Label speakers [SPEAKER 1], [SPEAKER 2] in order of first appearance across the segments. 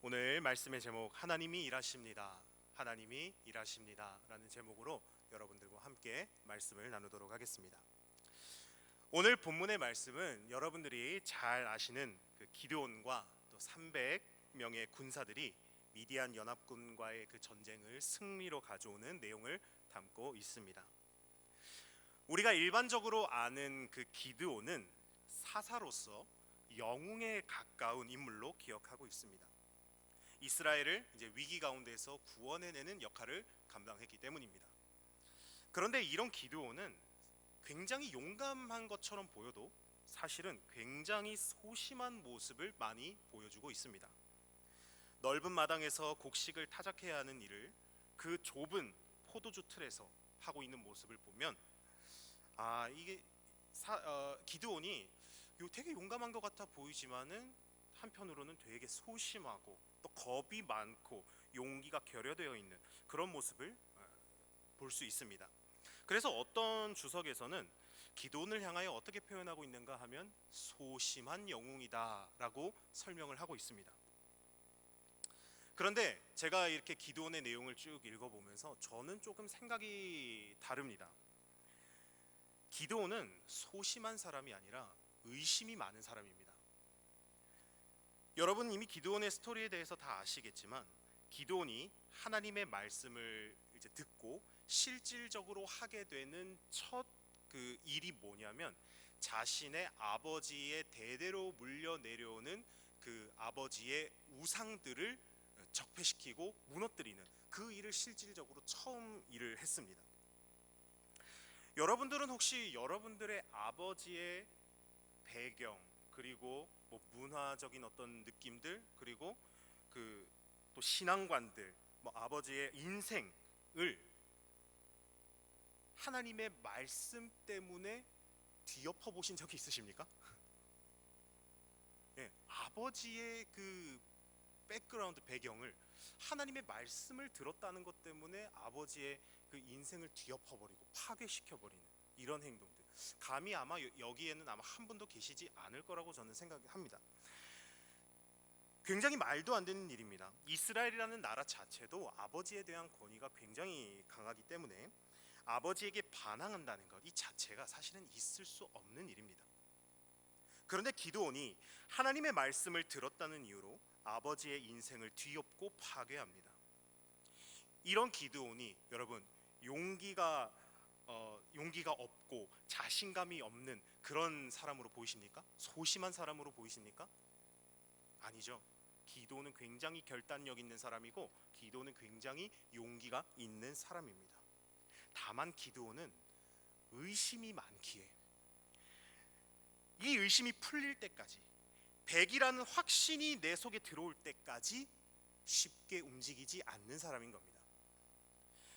[SPEAKER 1] 오늘 말씀의 제목 하나님이 일하십니다. 하나님이 일하십니다. 라는 제목으로 여러분들과 함께 말씀을 나누도록 하겠습니다. 오늘 본문의 말씀은 여러분들이 잘 아시는 그 기드온과 또 300명의 군사들이 미디안 연합군과의 그 전쟁을 승리로 가져오는 내용을 담고 있습니다. 우리가 일반적으로 아는 그 기드온은 사사로서 영웅에 가까운 인물로 기억하고 있습니다. 이스라엘을 이제 위기 가운데서 구원해내는 역할을 감당했기 때문입니다. 그런데 이런 기드온은 굉장히 용감한 것처럼 보여도 사실은 굉장히 소심한 모습을 많이 보여주고 있습니다. 넓은 마당에서 곡식을 타작해야 하는 일을 그 좁은 포도주 틀에서 하고 있는 모습을 보면 이게 기드온이 되게 용감한 것 같아 보이지만은 한편으로는 되게 소심하고 또 겁이 많고 용기가 결여되어 있는 그런 모습을 볼 수 있습니다. 그래서 어떤 주석에서는 기드온을 향하여 어떻게 표현하고 있는가 하면 소심한 영웅이다라고 설명을 하고 있습니다. 그런데 제가 이렇게 기드온의 내용을 쭉 읽어보면서 저는 조금 생각이 다릅니다. 기드온은 소심한 사람이 아니라 의심이 많은 사람입니다. 여러분 이미 기드온의 스토리에 대해서 다 아시겠지만 기드온이 하나님의 말씀을 이제 듣고 실질적으로 하게 되는 첫 그 일이 뭐냐면 자신의 아버지의 대대로 물려 내려오는 그 아버지의 우상들을 적폐시키고 무너뜨리는 그 일을 실질적으로 처음 일을 했습니다. 여러분들은 혹시 여러분들의 아버지의 배경 그리고 뭐 문화적인 어떤 느낌들 그리고 그 또 신앙관들 뭐 아버지의 인생을 하나님의 말씀 때문에 뒤엎어 보신 적이 있으십니까? 예, 아버지의 그 백그라운드 배경을 하나님의 말씀을 들었다는 것 때문에 아버지의 그 인생을 뒤엎어 버리고 파괴시켜 버리는 이런 행동들 감히 아마 여기에는 아마 한 분도 계시지 않을 거라고 저는 생각합니다. 굉장히 말도 안 되는 일입니다. 이스라엘이라는 나라 자체도 아버지에 대한 권위가 굉장히 강하기 때문에 아버지에게 반항한다는 것 이 자체가 사실은 있을 수 없는 일입니다. 그런데 기드온이 하나님의 말씀을 들었다는 이유로 아버지의 인생을 뒤엎고 파괴합니다. 이런 기드온이 여러분 용기가 없고 자신감이 없는 그런 사람으로 보이십니까? 소심한 사람으로 보이십니까? 아니죠. 기드온은 굉장히 결단력 있는 사람이고 기드온은 굉장히 용기가 있는 사람입니다. 다만 기드온은 의심이 많기에 이 의심이 풀릴 때까지 100이라는 확신이 내 속에 들어올 때까지 쉽게 움직이지 않는 사람인 겁니다.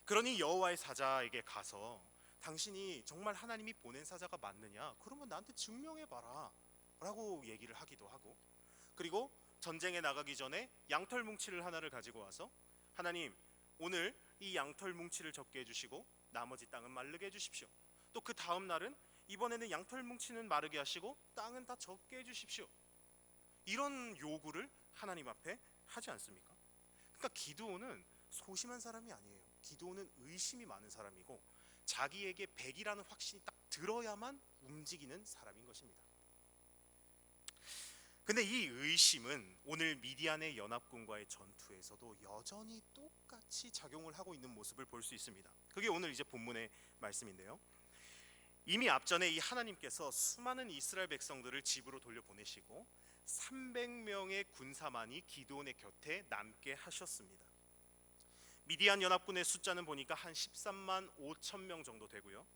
[SPEAKER 1] 그러니 여호와의 사자에게 가서 당신이 정말 하나님이 보낸 사자가 맞느냐? 그러면 나한테 증명해봐라 라고 얘기를 하기도 하고 그리고 전쟁에 나가기 전에 양털 뭉치를 하나를 가지고 와서 하나님 오늘 이 양털 뭉치를 적게 해주시고 나머지 땅은 마르게 해주십시오. 또 그 다음 날은 이번에는 양털 뭉치는 마르게 하시고 땅은 다 적게 해주십시오. 이런 요구를 하나님 앞에 하지 않습니까? 그러니까 기드온은 소심한 사람이 아니에요. 기드온은 의심이 많은 사람이고 자기에게 100이라는 확신이 딱 들어야만 움직이는 사람인 것입니다. 근데 이 의심은 오늘 미디안의 연합군과의 전투에서도 여전히 똑같이 작용을 하고 있는 모습을 볼 수 있습니다. 그게 오늘 이제 본문의 말씀인데요. 이미 앞전에 이 하나님께서 수많은 이스라엘 백성들을 집으로 돌려보내시고 300명의 군사만이 기드온의 곁에 남게 하셨습니다. 미디안 연합군의 숫자는 보니까 한 13만 5천 명 정도 되고요.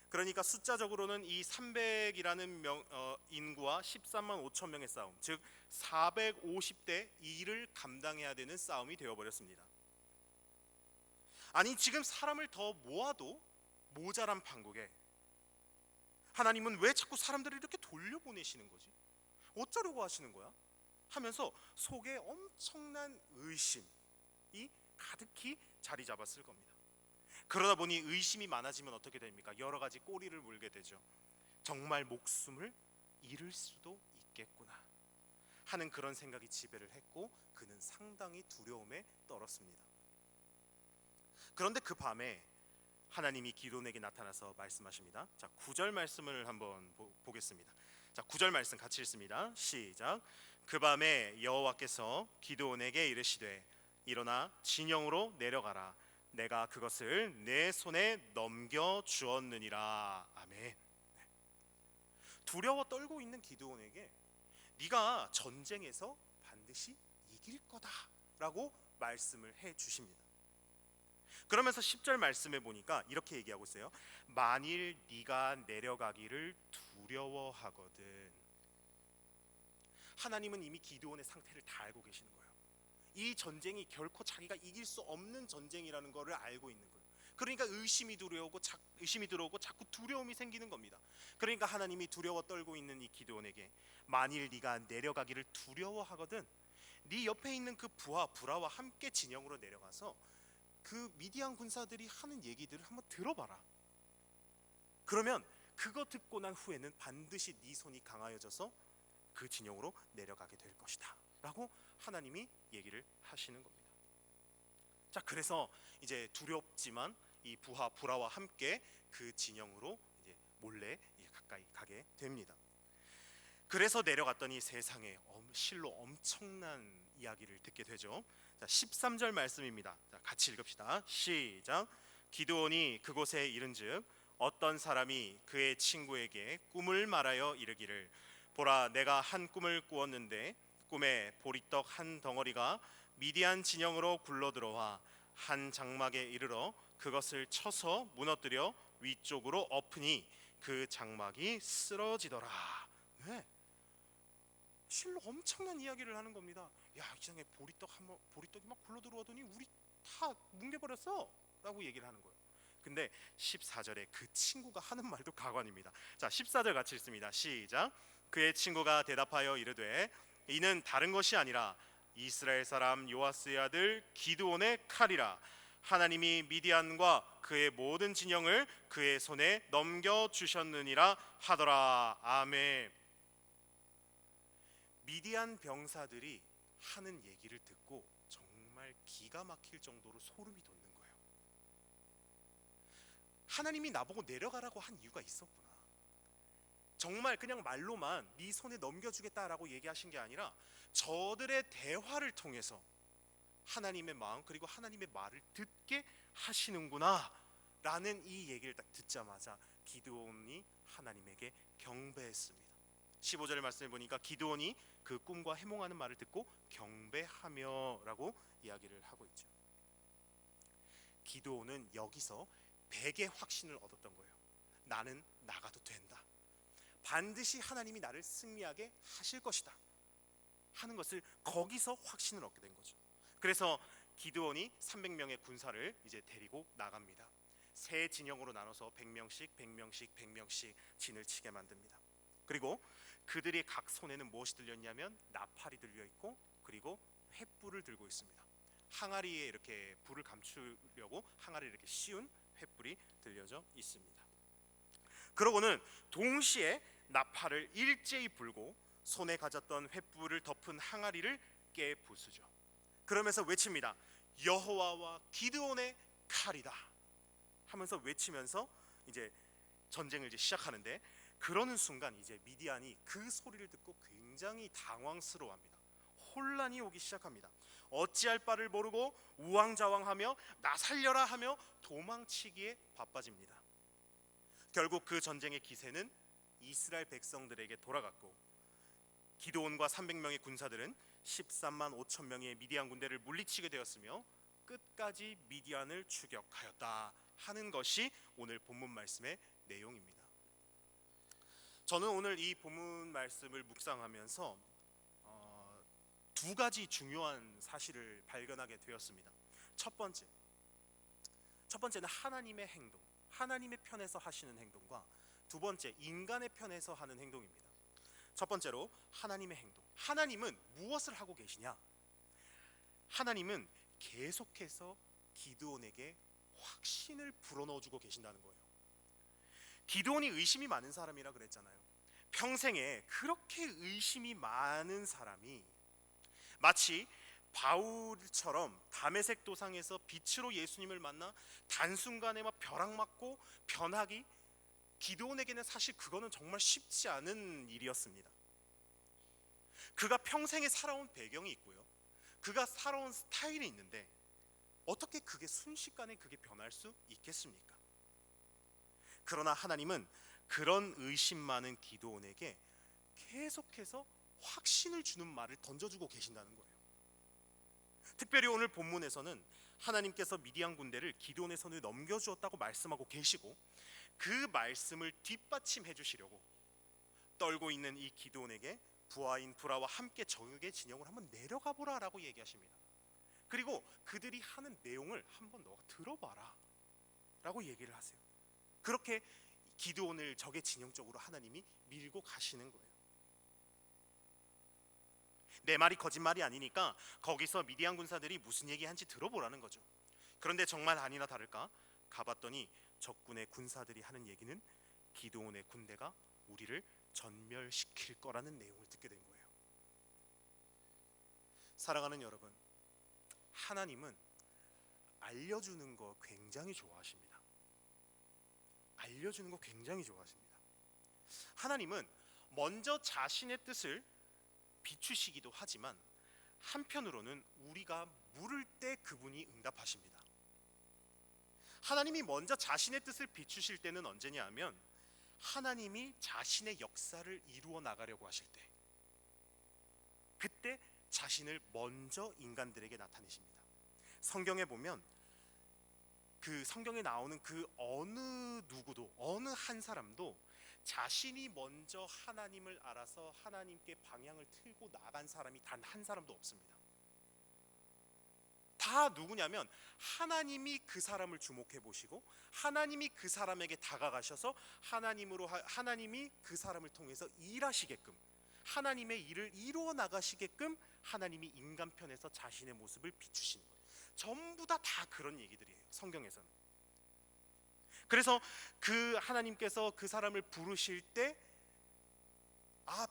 [SPEAKER 1] 그러니까 숫자적으로는 이 300이라는 인구와 13만 5천 명의 싸움, 즉 450대 2를 감당해야 되는 싸움이 되어버렸습니다. 아니 지금 사람을 더 모아도 모자란 판국에 하나님은 왜 자꾸 사람들을 이렇게 돌려보내시는 거지? 어쩌려고 하시는 거야? 하면서 속에 엄청난 의심이 가득히 자리 잡았을 겁니다. 그러다 보니 의심이 많아지면 어떻게 됩니까? 여러 가지 꼬리를 물게 되죠. 정말 목숨을 잃을 수도 있겠구나. 하는 그런 생각이 지배를 했고 그는 상당히 두려움에 떨었습니다. 그런데 그 밤에 하나님이 기드온에게 나타나서 말씀하십니다. 자, 9절 말씀을 한번 보겠습니다. 자, 9절 말씀 같이 읽습니다. 시작. 그 밤에 여호와께서 기드온에게 이르시되 일어나 진영으로 내려가라. 내가 그것을 내 손에 넘겨 주었느니라. 아멘. 두려워 떨고 있는 기드온에게 네가 전쟁에서 반드시 이길 거다라고 말씀을 해 주십니다. 그러면서 10절 말씀에 보니까 이렇게 얘기하고 있어요. 만일 네가 내려가기를 두려워하거든. 하나님은 이미 기드온의 상태를 다 알고 계시는 거예요. 이 전쟁이 결코 자기가 이길 수 없는 전쟁이라는 것을 알고 있는 거예요. 그러니까 의심이 들어오고 자꾸 두려움이 생기는 겁니다. 그러니까 하나님이 두려워 떨고 있는 이 기드온에게 만일 네가 내려가기를 두려워하거든 네 옆에 있는 그 브라와 함께 진영으로 내려가서 그 미디안 군사들이 하는 얘기들을 한번 들어봐라. 그러면 그거 듣고 난 후에는 반드시 네 손이 강하여져서 그 진영으로 내려가게 될 것이다 라고 하나님이 얘기를 하시는 겁니다. 자, 그래서 이제 두렵지만 이 브라와 함께 그 진영으로 이제 몰래 가까이 가게 됩니다. 그래서 내려갔더니 세상에 실로 엄청난 이야기를 듣게 되죠. 자, 13절 말씀입니다. 자, 같이 읽읍시다. 시작. 기드온이 그곳에 이른즉 어떤 사람이 그의 친구에게 꿈을 말하여 이르기를 보라 내가 한 꿈을 꾸었는데 꿈에 보리떡 한 덩어리가 미디안 진영으로 굴러들어와 한 장막에 이르러 그것을 쳐서 무너뜨려 위쪽으로 엎으니 그 장막이 쓰러지더라. 네. 실로 엄청난 이야기를 하는 겁니다. 야, 이 세상에 보리떡이 막 굴러들어오더니 우리 다 뭉개버렸어 라고 얘기를 하는 거예요. 근데 14절에 그 친구가 하는 말도 가관입니다. 자, 14절 같이 읽습니다. 시작. 그의 친구가 대답하여 이르되 이는 다른 것이 아니라 이스라엘 사람 요아스의 아들 기드온의 칼이라. 하나님이 미디안과 그의 모든 진영을 그의 손에 넘겨주셨느니라 하더라. 아멘. 미디안 병사들이 하는 얘기를 듣고 정말 기가 막힐 정도로 소름이 돋는 거예요. 하나님이 나보고 내려가라고 한 이유가 있었구나. 정말 그냥 말로만 네 손에 넘겨주겠다라고 얘기하신 게 아니라 저들의 대화를 통해서 하나님의 마음 그리고 하나님의 말을 듣게 하시는구나 라는 이 얘기를 딱 듣자마자 기드온이 하나님에게 경배했습니다. 15절 말씀해 보니까 기드온이 그 꿈과 해몽하는 말을 듣고 경배하며 라고 이야기를 하고 있죠. 기드온은 여기서 100의 확신을 얻었던 거예요. 나는 나가도 된다. 반드시 하나님이 나를 승리하게 하실 것이다 하는 것을 거기서 확신을 얻게 된 거죠. 그래서 기드온이 300명의 군사를 이제 데리고 나갑니다. 세 진영으로 나눠서 100명씩 진을 치게 만듭니다. 그리고 그들의 각 손에는 무엇이 들렸냐면 나팔이 들려 있고 그리고 횃불을 들고 있습니다. 항아리에 이렇게 불을 감추려고 항아리에 이렇게 씌운 횃불이 들려져 있습니다. 그러고는 동시에 나팔을 일제히 불고 손에 가졌던 횃불을 덮은 항아리를 깨 부수죠. 그러면서 외칩니다. 여호와와 기드온의 칼이다 하면서 외치면서 이제 전쟁을 이제 시작하는데 그러는 순간 이제 미디안이 그 소리를 듣고 굉장히 당황스러워합니다. 혼란이 오기 시작합니다. 어찌할 바를 모르고 우왕좌왕하며 나 살려라 하며 도망치기에 바빠집니다. 결국 그 전쟁의 기세는 이스라엘 백성들에게 돌아갔고 기드온과 300명의 군사들은 13만 5천 명의 미디안 군대를 물리치게 되었으며 끝까지 미디안을 추격하였다 하는 것이 오늘 본문 말씀의 내용입니다. 저는 오늘 이 본문 말씀을 묵상하면서 두 가지 중요한 사실을 발견하게 되었습니다. 첫 번째는 하나님의 행동, 하나님의 편에서 하시는 행동과 두 번째 인간의 편에서 하는 행동입니다. 첫 번째로 하나님의 행동. 하나님은 무엇을 하고 계시냐? 하나님은 계속해서 기드온에게 확신을 불어넣어주고 계신다는 거예요. 기드온이 의심이 많은 사람이라 그랬잖아요. 평생에 그렇게 의심이 많은 사람이 마치 바울처럼 다메섹 도상에서 빛으로 예수님을 만나 단순간에 막 벼락 맞고 변하기, 기드온에게는 사실 그거는 정말 쉽지 않은 일이었습니다. 그가 평생에 살아온 배경이 있고요, 그가 살아온 스타일이 있는데 어떻게 그게 순식간에 그게 변할 수 있겠습니까? 그러나 하나님은 그런 의심 많은 기드온에게 계속해서 확신을 주는 말을 던져주고 계신다는 거예요. 특별히 오늘 본문에서는 하나님께서 미디안 군대를 기드온의 손에 넘겨주었다고 말씀하고 계시고, 그 말씀을 뒷받침해 주시려고 떨고 있는 이 기드온에게 부하인 브라와 함께 정육의 진영을 한번 내려가 보라라고 얘기하십니다. 그리고 그들이 하는 내용을 한번 너가 들어봐라 라고 얘기를 하세요. 그렇게 기드온을 적의 진영 쪽으로 하나님이 밀고 가시는 거예요. 내 말이 거짓말이 아니니까 거기서 미디안 군사들이 무슨 얘기한지 들어보라는 거죠. 그런데 정말 아니나 다를까 가봤더니 적군의 군사들이 하는 얘기는 기드온의 군대가 우리를 전멸시킬 거라는 내용을 듣게 된 거예요. 사랑하는 여러분, 하나님은 알려주는 거 굉장히 좋아하십니다. 알려주는 거 굉장히 좋아하십니다. 하나님은 먼저 자신의 뜻을 비추시기도 하지만 한편으로는 우리가 물을 때 그분이 응답하십니다. 하나님이 먼저 자신의 뜻을 비추실 때는 언제냐 하면 하나님이 자신의 역사를 이루어 나가려고 하실 때, 그때 자신을 먼저 인간들에게 나타내십니다. 성경에 보면 그 성경에 나오는 그 어느 누구도, 어느 한 사람도 자신이 먼저 하나님을 알아서 하나님께 방향을 틀고 나간 사람이 단 한 사람도 없습니다. 다 누구냐면 하나님이 그 사람을 주목해 보시고 하나님이 그 사람에게 다가가셔서 하나님이 그 사람을 통해서 일하시게끔, 하나님의 일을 이루어 나가시게끔 하나님이 인간 편에서 자신의 모습을 비추시는 거예요. 전부 다 그런 얘기들이에요, 성경에서는. 그래서 그 하나님께서 그 사람을 부르실 때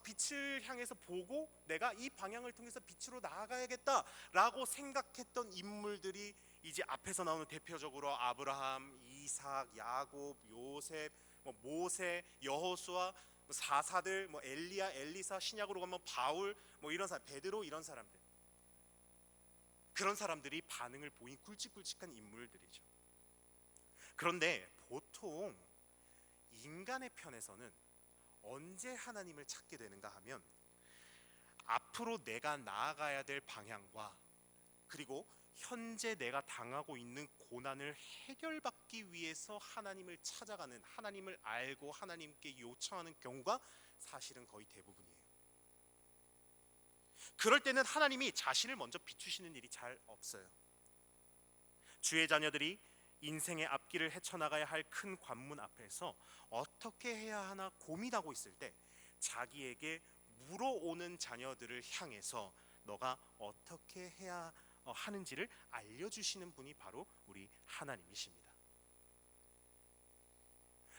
[SPEAKER 1] 빛을 향해서 보고 내가 이 방향을 통해서 빛으로 나아가야겠다라고 생각했던 인물들이 이제 앞에서 나오는 대표적으로 아브라함, 이삭, 야곱, 요셉, 모세, 여호수아, 사사들, 엘리야, 엘리사, 신약으로 가면 바울, 이런 사람, 베드로, 이런 사람들, 그런 사람들이 반응을 보인 굵직굵직한 인물들이죠. 그런데 보통 인간의 편에서는 언제 하나님을 찾게 되는가 하면 앞으로 내가 나아가야 될 방향과 그리고 현재 내가 당하고 있는 고난을 해결받기 위해서 하나님을 찾아가는, 하나님을 알고 하나님께 요청하는 경우가 사실은 거의 대부분이에요. 그럴 때는 하나님이 자신을 먼저 비추시는 일이 잘 없어요. 주의 자녀들이 인생의 앞길을 헤쳐나가야 할 큰 관문 앞에서 어떻게 해야 하나 고민하고 있을 때 자기에게 물어오는 자녀들을 향해서 너가 어떻게 해야 하는지를 알려주시는 분이 바로 우리 하나님이십니다.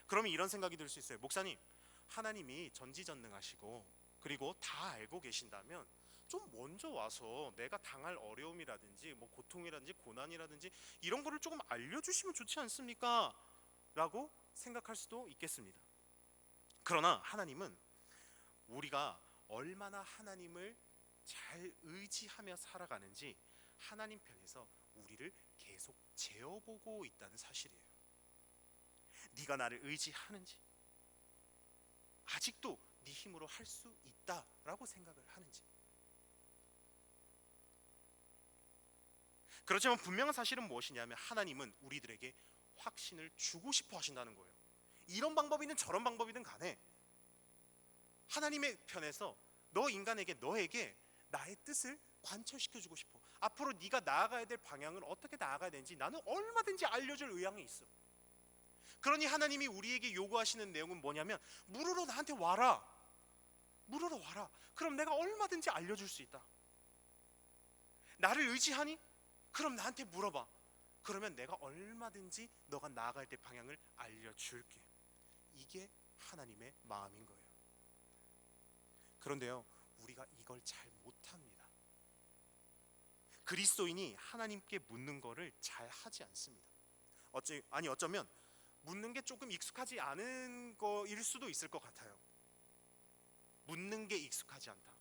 [SPEAKER 1] 그러면 이런 생각이 들 수 있어요. 목사님, 하나님이 전지전능하시고 그리고 다 알고 계신다면 좀 먼저 와서 내가 당할 어려움이라든지 고통이라든지 고난이라든지 이런 거를 조금 알려주시면 좋지 않습니까? 라고 생각할 수도 있겠습니다. 그러나 하나님은 우리가 얼마나 하나님을 잘 의지하며 살아가는지 하나님 편에서 우리를 계속 재어보고 있다는 사실이에요. 네가 나를 의지하는지, 아직도 네 힘으로 할 수 있다라고 생각을 하는지. 그렇지만 분명한 사실은 무엇이냐면 하나님은 우리들에게 확신을 주고 싶어 하신다는 거예요. 이런 방법이든 저런 방법이든 간에 하나님의 편에서 너 인간에게, 너에게 나의 뜻을 관철시켜주고 싶어. 앞으로 네가 나아가야 될 방향을 어떻게 나아가야 되는지 나는 얼마든지 알려줄 의향이 있어. 그러니 하나님이 우리에게 요구하시는 내용은 뭐냐면 물으러 나한테 와라. 물으러 와라. 그럼 내가 얼마든지 알려줄 수 있다. 나를 의지하니? 그럼 나한테 물어봐. 그러면 내가 얼마든지 너가 나아갈 때 방향을 알려줄게. 이게 하나님의 마음인 거예요. 그런데요, 우리가 이걸 잘 못합니다. 그리스도인이 하나님께 묻는 거를 잘 하지 않습니다. 어쩌면 묻는 게 조금 익숙하지 않은 거일 수도 있을 것 같아요. 묻는 게 익숙하지 않다.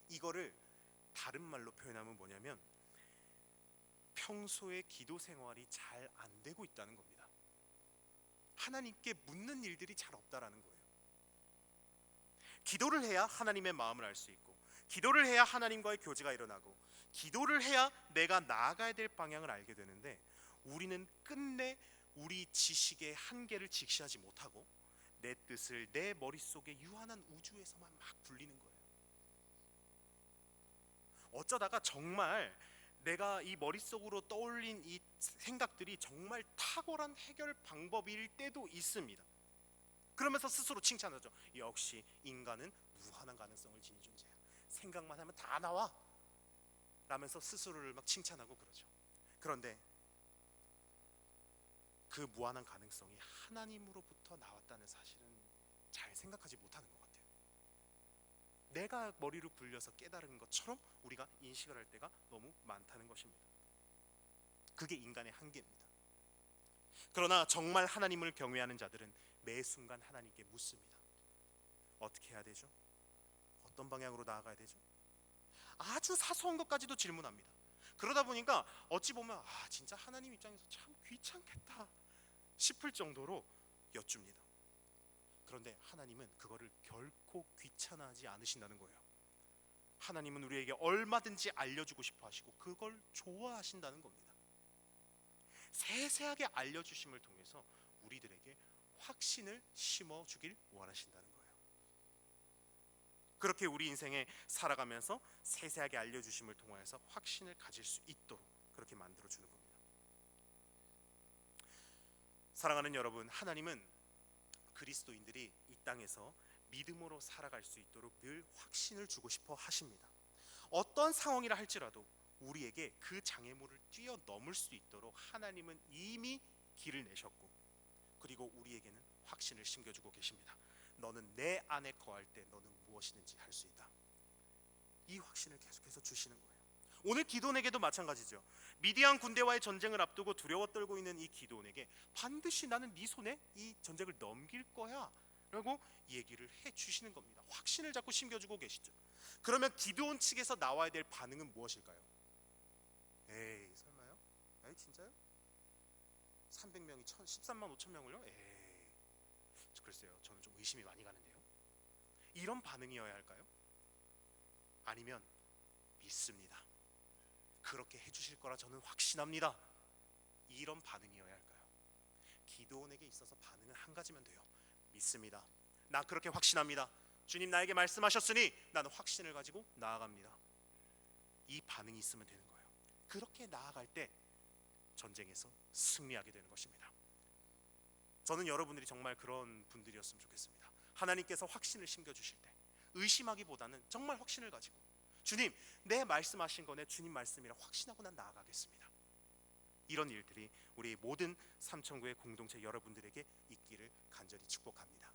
[SPEAKER 1] 이거를 다른 말로 표현하면 뭐냐면 평소에 기도 생활이 잘 안 되고 있다는 겁니다. 하나님께 묻는 일들이 잘 없다라는 거예요. 기도를 해야 하나님의 마음을 알 수 있고, 기도를 해야 하나님과의 교제가 일어나고, 기도를 해야 내가 나아가야 될 방향을 알게 되는데, 우리는 끝내 우리 지식의 한계를 직시하지 못하고 내 뜻을 내 머릿속에 유한한 우주에서만 막 굴리는 거예요. 어쩌다가 정말 내가 이 머릿속으로 떠올린 이 생각들이 정말 탁월한 해결 방법일 때도 있습니다. 그러면서 스스로 칭찬하죠. 역시 인간은 무한한 가능성을 지닌 존재야. 생각만 하면 다 나와. 라면서 스스로를 막 칭찬하고 그러죠. 그런데 그 무한한 가능성이 하나님으로부터 나왔다는 사실은 잘 생각하지 못하는 것 같아요. 내가 머리를 굴려서 깨달은 것처럼 우리가 인식을 할 때가 너무 많다는 것입니다. 그게 인간의 한계입니다. 그러나 정말 하나님을 경외하는 자들은 매 순간 하나님께 묻습니다. 어떻게 해야 되죠? 어떤 방향으로 나아가야 되죠? 아주 사소한 것까지도 질문합니다. 그러다 보니까 어찌 보면 진짜 하나님 입장에서 참 귀찮겠다 싶을 정도로 여쭙니다. 그런데 하나님은 그거를 결코 귀찮아하지 않으신다는 거예요. 하나님은 우리에게 얼마든지 알려주고 싶어 하시고 그걸 좋아하신다는 겁니다. 세세하게 알려주심을 통해서 우리들에게 확신을 심어주길 원하신다는 거예요. 그렇게 우리 인생에 살아가면서 세세하게 알려주심을 통하여서 확신을 가질 수 있도록 그렇게 만들어주는 겁니다. 사랑하는 여러분, 하나님은 그리스도인들이 이 땅에서 믿음으로 살아갈 수 있도록 늘 확신을 주고 싶어 하십니다. 어떤 상황이라 할지라도 우리에게 그 장애물을 뛰어넘을 수 있도록 하나님은 이미 길을 내셨고, 그리고 우리에게는 확신을 심겨주고 계십니다. 너는 내 안에 거할 때 너는 무엇이든지 할 수 있다. 이 확신을 계속해서 주시는 거예요. 오늘 기도원에게도 마찬가지죠. 미디안 군대와의 전쟁을 앞두고 두려워 떨고 있는 이 기도원에게 반드시 나는 네 손에 이 전쟁을 넘길 거야 라고 얘기를 해주시는 겁니다. 확신을 자꾸 심겨주고 계시죠. 그러면 기도원 측에서 나와야 될 반응은 무엇일까요? 에이 설마요? 에이 진짜요? 300명이 13만 5천 명을요? 에이 글쎄요, 저는 좀 의심이 많이 가는데요. 이런 반응이어야 할까요? 아니면 믿습니다, 그렇게 해주실 거라 저는 확신합니다, 이런 반응이어야 할까요? 기도원에게 있어서 반응은 한 가지면 돼요. 믿습니다, 나 그렇게 확신합니다, 주님 나에게 말씀하셨으니 나는 확신을 가지고 나아갑니다. 이 반응이 있으면 되는 거예요. 그렇게 나아갈 때 전쟁에서 승리하게 되는 것입니다. 저는 여러분들이 정말 그런 분들이었으면 좋겠습니다. 하나님께서 확신을 심겨주실 때 의심하기보다는 정말 확신을 가지고 주님 내 말씀하신 거네, 주님 말씀이라 확신하고 난 나아가겠습니다. 이런 일들이 우리 모든 삼천구의 공동체 여러분들에게 있기를 간절히 축복합니다.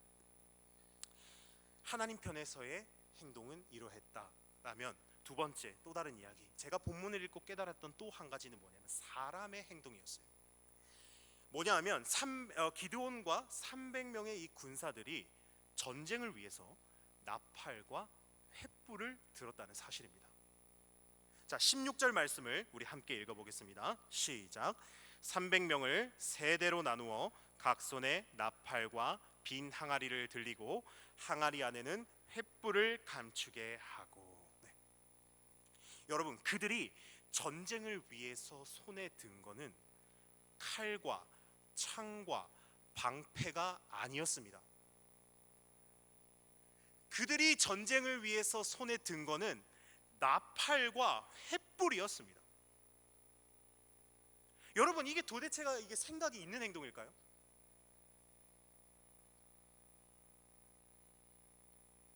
[SPEAKER 1] 하나님 편에서의 행동은 이러했다라면, 두 번째 또 다른 이야기, 제가 본문을 읽고 깨달았던 또 한 가지는 뭐냐면 사람의 행동이었어요. 뭐냐 하면 기드온과 300명의 이 군사들이 전쟁을 위해서 나팔과 횃불을 들었다는 사실입니다. 자, 16절 말씀을 우리 함께 읽어보겠습니다. 시작. 300명을 세 대로 나누어 각 손에 나팔과 빈 항아리를 들리고 항아리 안에는 횃불을 감추게 하고. 네. 여러분, 그들이 전쟁을 위해서 손에 든 거는 칼과 창과 방패가 아니었습니다. 그들이 전쟁을 위해서 손에 든 거는 나팔과 횃불이었습니다. 여러분, 이게 도대체가 이게 생각이 있는 행동일까요?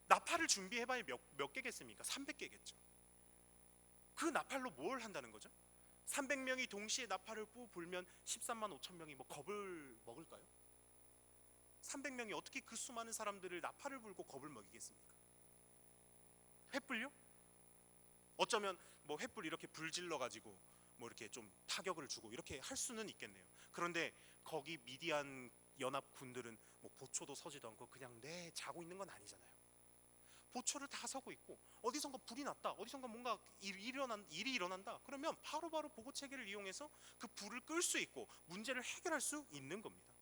[SPEAKER 1] 나팔을 준비해봐야 몇 개겠습니까? 300개겠죠. 그 나팔로 뭘 한다는 거죠? 300명이 동시에 나팔을 불면 13만 5천 명이 뭐 겁을 먹을까요? 300명이 어떻게 그 수많은 사람들을 나팔을 불고 겁을 먹이겠습니까? 횃불요? 어쩌면 뭐 횃불 이렇게 불질러 가지고 뭐 이렇게 좀 타격을 주고 이렇게 할 수는 있겠네요. 그런데 거기 미디안 연합 군들은 뭐 보초도 서지도 않고 그냥 자고 있는 건 아니잖아요. 보초를 다 서고 있고 어디선가 불이 났다, 어디선가 뭔가 일이 일어난다, 그러면 바로바로 보고 체계를 이용해서 그 불을 끌 수 있고 문제를 해결할 수 있는 겁니다.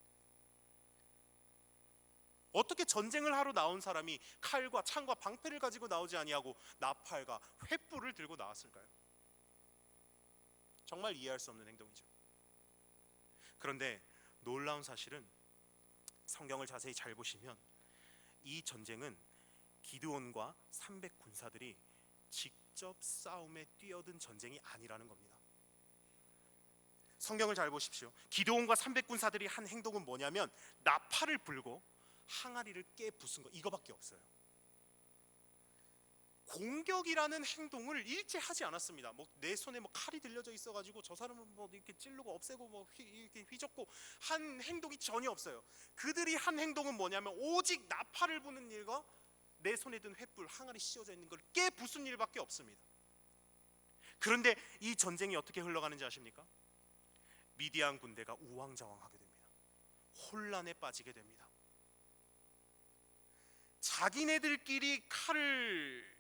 [SPEAKER 1] 어떻게 전쟁을 하러 나온 사람이 칼과 창과 방패를 가지고 나오지 아니하고 나팔과 횃불을 들고 나왔을까요? 정말 이해할 수 없는 행동이죠. 그런데 놀라운 사실은 성경을 자세히 잘 보시면 이 전쟁은 기드온과 300 군사들이 직접 싸움에 뛰어든 전쟁이 아니라는 겁니다. 성경을 잘 보십시오. 기드온과 300 군사들이 한 행동은 뭐냐면 나팔을 불고 항아리를 깨 부순 거, 이거밖에 없어요. 공격이라는 행동을 일체 하지 않았습니다. 뭐 내 손에 뭐 칼이 들려져 있어가지고 저 사람은 뭐 이렇게 찌르고 없애고 뭐 이렇게 휘젓고 한 행동이 전혀 없어요. 그들이 한 행동은 뭐냐면 오직 나팔을 부는 일과 내 손에 든 횃불, 항아리 씌워져 있는 걸 깨 부순 일밖에 없습니다. 그런데 이 전쟁이 어떻게 흘러가는지 아십니까? 미디안 군대가 우왕좌왕하게 됩니다. 혼란에 빠지게 됩니다. 자기네들끼리 칼을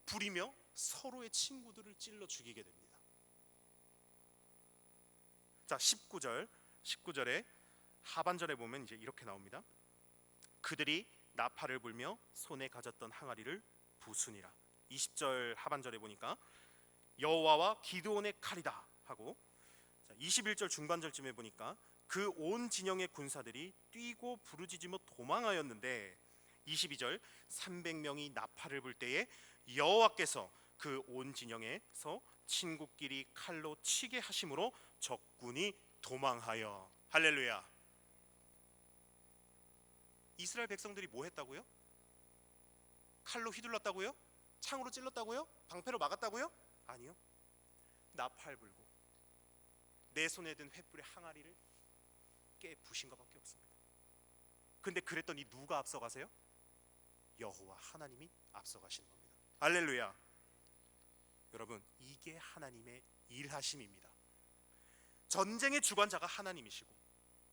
[SPEAKER 1] 부리며 서로의 친구들을 찔러 죽이게 됩니다. 자, 19절에 하반절에 보면 이제 이렇게 나옵니다. 그들이 나팔을 불며 손에 가졌던 항아리를 부수니라. 20절 하반절에 보니까 여호와와 기드온의 칼이다 하고, 21절 중반절쯤에 보니까 그 온 진영의 군사들이 뛰고 부르짖으며 도망하였는데, 22절 300명이 나팔을 불 때에 여호와께서 그 온 진영에서 친구끼리 칼로 치게 하심으로 적군이 도망하여. 할렐루야. 이스라엘 백성들이 뭐 했다고요? 칼로 휘둘렀다고요? 창으로 찔렀다고요? 방패로 막았다고요? 아니요. 나팔 불고 내 손에 든 횃불의 항아리를 깨 부신 것밖에 없습니다. 근데 그랬더니 누가 앞서가세요? 여호와 하나님이 앞서가시는 겁니다. 할렐루야. 여러분, 이게 하나님의 일하심입니다. 전쟁의 주관자가 하나님이시고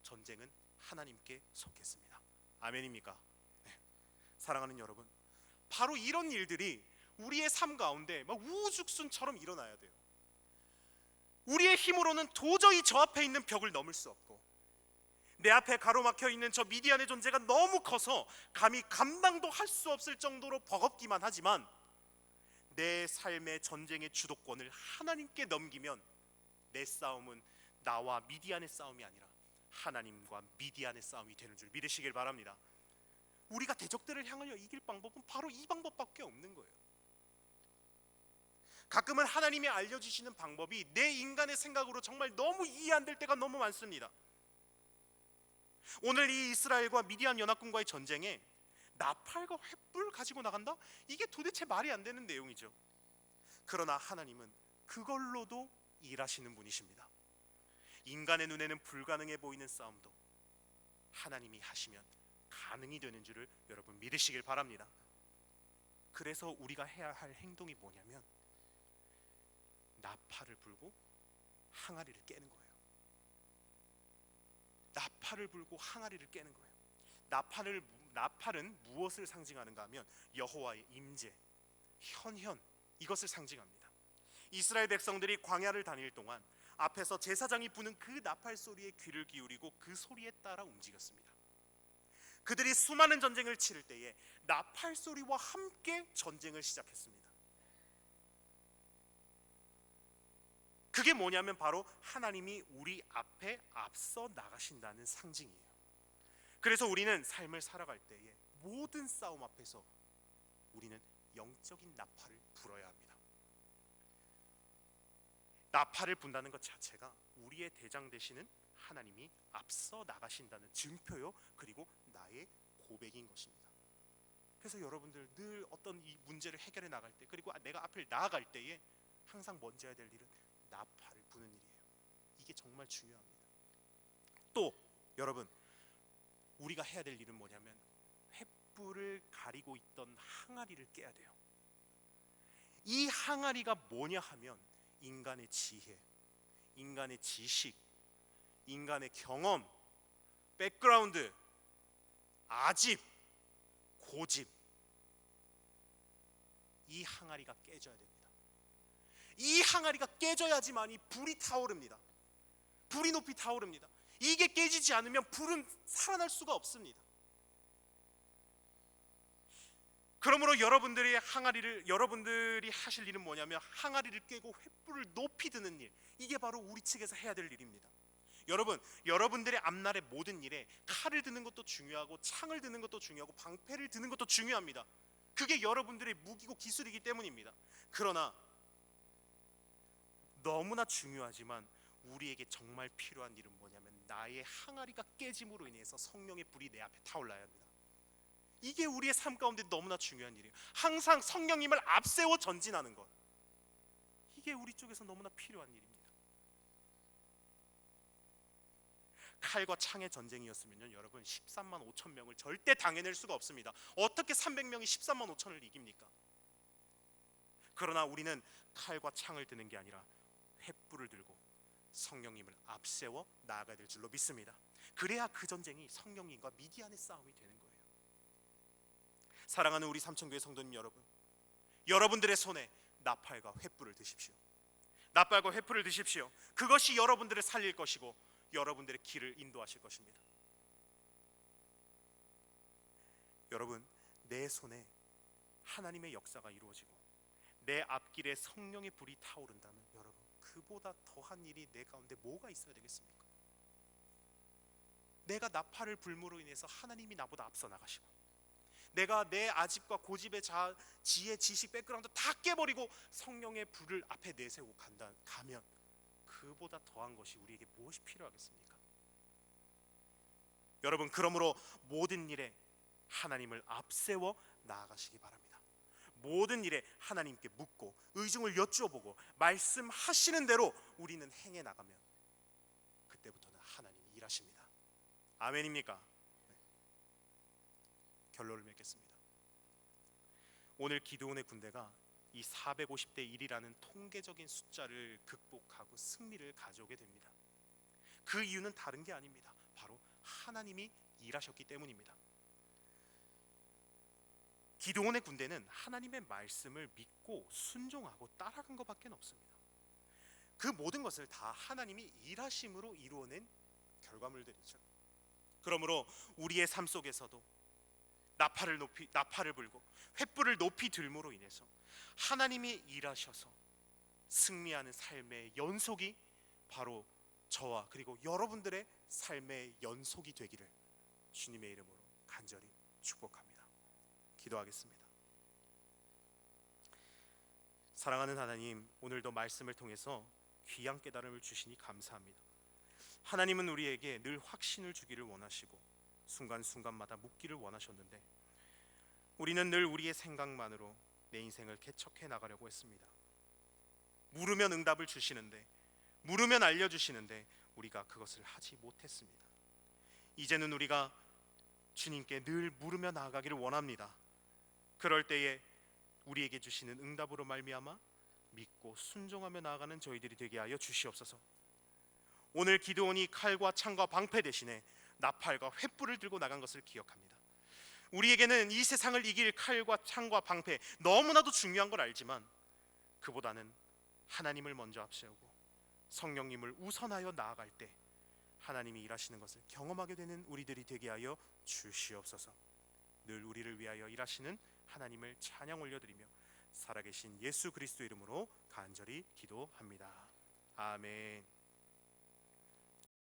[SPEAKER 1] 전쟁은 하나님께 속했습니다. 아멘입니까? 네. 사랑하는 여러분, 바로 이런 일들이 우리의 삶 가운데 막 우후죽순처럼 일어나야 돼요. 우리의 힘으로는 도저히 저 앞에 있는 벽을 넘을 수 없고, 내 앞에 가로막혀 있는 저 미디안의 존재가 너무 커서 감히 감당도 할 수 없을 정도로 버겁기만 하지만, 내 삶의 전쟁의 주도권을 하나님께 넘기면 내 싸움은 나와 미디안의 싸움이 아니라 하나님과 미디안의 싸움이 되는 줄 믿으시길 바랍니다. 우리가 대적들을 향하여 이길 방법은 바로 이 방법밖에 없는 거예요. 가끔은 하나님이 알려주시는 방법이 내 인간의 생각으로 정말 너무 이해 안 될 때가 너무 많습니다. 오늘 이 이스라엘과 미디안 연합군과의 전쟁에 나팔과 횃불 가지고 나간다? 이게 도대체 말이 안 되는 내용이죠. 그러나 하나님은 그걸로도 일하시는 분이십니다. 인간의 눈에는 불가능해 보이는 싸움도 하나님이 하시면 가능이 되는 줄을 여러분 믿으시길 바랍니다. 그래서 우리가 해야 할 행동이 뭐냐면 나팔을 불고 항아리를 깨는 거예요. 나팔을 불고 항아리를 깨는 거예요. 나팔은 무엇을 상징하는가 하면 여호와의 임재, 현현, 이것을 상징합니다. 이스라엘 백성들이 광야를 다닐 동안 앞에서 제사장이 부는 그 나팔 소리에 귀를 기울이고 그 소리에 따라 움직였습니다. 그들이 수많은 전쟁을 치를 때에 나팔 소리와 함께 전쟁을 시작했습니다. 그게 뭐냐면 바로 하나님이 우리 앞에 앞서 나가신다는 상징이에요. 그래서 우리는 삶을 살아갈 때에 모든 싸움 앞에서 우리는 영적인 나팔을 불어야 합니다. 나팔을 분다는 것 자체가 우리의 대장 되시는 하나님이 앞서 나가신다는 증표요, 그리고 나의 고백인 것입니다. 그래서 여러분들 늘 어떤 이 문제를 해결해 나갈 때, 그리고 내가 앞을 나아갈 때에 항상 먼저 해야 될 일은 나팔을 부는 일이에요. 이게 정말 중요합니다. 또 여러분, 우리가 해야 될 일은 뭐냐면 횃불을 가리고 있던 항아리를 깨야 돼요. 이 항아리가 뭐냐 하면 인간의 지혜, 인간의 지식, 인간의 경험, 백그라운드, 아집, 고집, 이 항아리가 깨져야 됩니다. 이 항아리가 깨져야지만이 불이 타오릅니다. 불이 높이 타오릅니다. 이게 깨지지 않으면 불은 살아날 수가 없습니다. 그러므로 여러분들이 하실 일은 뭐냐면 항아리를 깨고 횃불을 높이 드는 일, 이게 바로 우리 측에서 해야 될 일입니다. 여러분들의 앞날의 모든 일에 칼을 드는 것도 중요하고 창을 드는 것도 중요하고 방패를 드는 것도 중요합니다. 그게 여러분들의 무기고 기술이기 때문입니다. 그러나 너무나 중요하지만 우리에게 정말 필요한 일은 뭐냐면 나의 항아리가 깨짐으로 인해서 성령의 불이 내 앞에 타올라야 합니다. 이게 우리의 삶 가운데 너무나 중요한 일이에요. 항상 성령님을 앞세워 전진하는 것, 이게 우리 쪽에서 너무나 필요한 일입니다. 칼과 창의 전쟁이었으면요, 여러분 13만 5천 명을 절대 당해낼 수가 없습니다. 어떻게 300명이 13만 5천을 이깁니까? 그러나 우리는 칼과 창을 드는 게 아니라 횃불을 들고 성령님을 앞세워 나아가야 될 줄로 믿습니다. 그래야 그 전쟁이 성령님과 미디안의 싸움이 되는 거예요. 사랑하는 우리 삼천교회 성도님 여러분, 여러분들의 손에 나팔과 횃불을 드십시오. 나팔과 횃불을 드십시오. 그것이 여러분들을 살릴 것이고 여러분들의 길을 인도하실 것입니다. 여러분, 내 손에 하나님의 역사가 이루어지고 내 앞길에 성령의 불이 타오른다면 여러분, 그보다 더한 일이 내 가운데 뭐가 있어야 되겠습니까? 내가 나팔을 불므로 인해서 하나님이 나보다 앞서 나가시고, 내가 내 아집과 고집의 지혜, 지식, 백그라운드 다 깨버리고 성령의 불을 앞에 내세우고 가면 그보다 더한 것이 우리에게 무엇이 필요하겠습니까? 여러분, 그러므로 모든 일에 하나님을 앞세워 나아가시기 바랍니다. 모든 일에 하나님께 묻고 의중을 여쭈어보고 말씀하시는 대로 우리는 행해 나가면 그때부터는 하나님이 일하십니다. 아멘입니까? 네. 결론을 맺겠습니다. 오늘 기드온의 군대가 이 450대 1이라는 통계적인 숫자를 극복하고 승리를 가져오게 됩니다. 그 이유는 다른 게 아닙니다. 바로 하나님이 일하셨기 때문입니다. 기드온의 군대는 하나님의 말씀을 믿고 순종하고 따라간 것밖에 없습니다. 그 모든 것을 다 하나님이 일하심으로 이루어낸 결과물들이죠. 그러므로 우리의 삶 속에서도 나팔을 불고 횃불을 높이 들므로 인해서 하나님이 일하셔서 승리하는 삶의 연속이 바로 저와 그리고 여러분들의 삶의 연속이 되기를 주님의 이름으로 간절히 축복합니다. 기도하겠습니다. 사랑하는 하나님, 오늘도 말씀을 통해서 귀한 깨달음을 주시니 감사합니다. 하나님은 우리에게 늘 확신을 주기를 원하시고 순간순간마다 묻기를 원하셨는데 우리는 늘 우리의 생각만으로 내 인생을 개척해 나가려고 했습니다. 물으면 응답을 주시는데, 물으면 알려주시는데 우리가 그것을 하지 못했습니다. 이제는 우리가 주님께 늘 물으며 나아가기를 원합니다. 그럴 때에 우리에게 주시는 응답으로 말미암아 믿고 순종하며 나아가는 저희들이 되게 하여 주시옵소서. 오늘 기드온이 칼과 창과 방패 대신에 나팔과 횃불을 들고 나간 것을 기억합니다. 우리에게는 이 세상을 이길 칼과 창과 방패 너무나도 중요한 걸 알지만 그보다는 하나님을 먼저 앞세우고 성령님을 우선하여 나아갈 때 하나님이 일하시는 것을 경험하게 되는 우리들이 되게 하여 주시옵소서. 늘 우리를 위하여 일하시는 하나님을 찬양 올려드리며 살아계신 예수 그리스도 이름으로 간절히 기도합니다. 아멘.